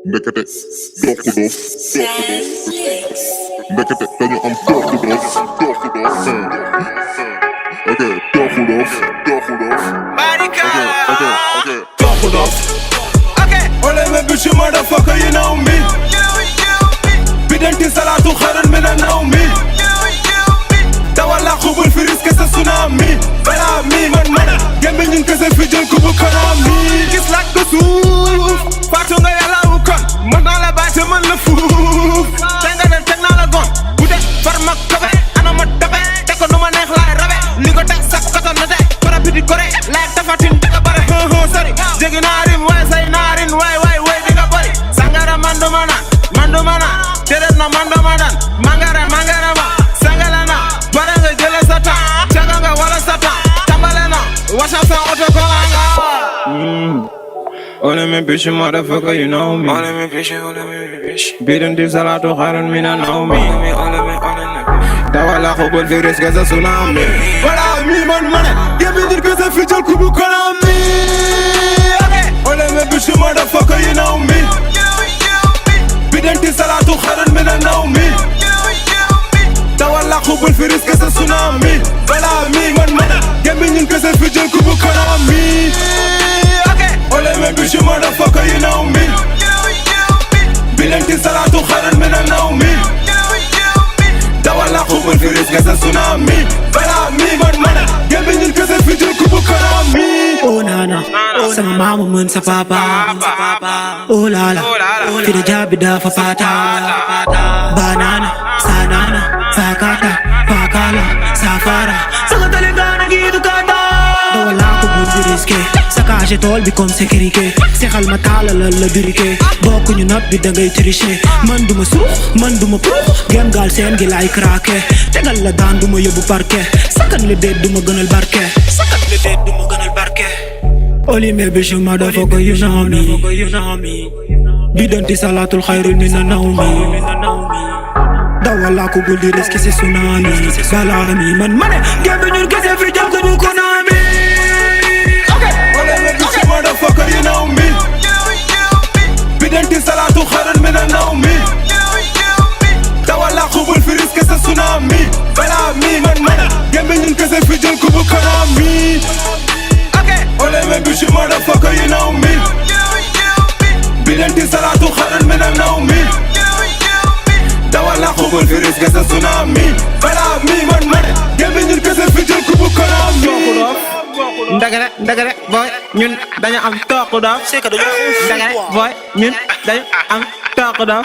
ndekete dooku doof ndekete dañu am dooku doof ok dooku doof dooku doof ole me bitch motherfucker you know me bidenti salatu khairun min an-nawmi dawala khubul fi risque sa tsunami bala mi man gembe ñun kese fi jël kubu kanami gis lak ko suuf fatu nga yàlla wu kon man naa la baate man la fuuf te nga dem teg naa la gon bu dee far ma kobe ana ma dobe te ko nu ma neex laay rabe li ko teg sax koton na tey kora bi di kore laay tafatin daka bare sori jegi naarin waay say naarin waay di nga bari sangara mandu mana teres na mando manan mangara ma sangala na bare nga jële sa temps caga nga wala sa temps tambale na wasa sa auto kolanga ole me bitch motherfucker you know me ole me bitch bidenti salatu khairun min an-nawmi ole me dawala khubul fi risque sa tsunami wala mi man gembe dir ko sa fi jël kubu kanami ole me bitch motherfucker you know me bidenti salatu khairun min an-nawmi dawala khubul fi risque sa tsunami wala mi man gembe dir ko sa fi jël kubu kanami ole me bitch motherfucker you know me bidenti salatu khairun min an-nawmi dawala khubul fi risque sa tsunami wala mi man gembe dir ko sa fi jël kubu kanami oh nana sama mama mën sa papa oh lala fi da jabi da fa pata banana sanana sakata pakala safara saka tale gana gi du kata dawala ko bul di risque sakaje tol bi comme sécurité sexal ma tala la birike bokku ñu not bi da ngay tricher man duma suux man duma pro gem gal sen gi lay craquer tegal la daan duma yóbbu parquet sakat le deet duma gënal barke Oli me bitch motherfucker you know me bidenti salatul khairun min an-nawmi dawala ko bul di risque c'est tsunami balami man gembe ñun kese fi jël ko bu konami ole me bitch motherfucker you know me bidenti salatul khairun min an-nawmi dawala ko bul fi risque c'est tsunami balami man gembe ñun kese fi jël ko bu konami ole me bitch motherfucker you know me bidenti salatu khairun min an-nawmi dawala khubul fi risque sa tsunami bala mi man gembe ñun kese fi jël kubu kanami ndagare boy ñun dañu am toku daf c'est que dañu ndagare boy ñun dañu am toku daf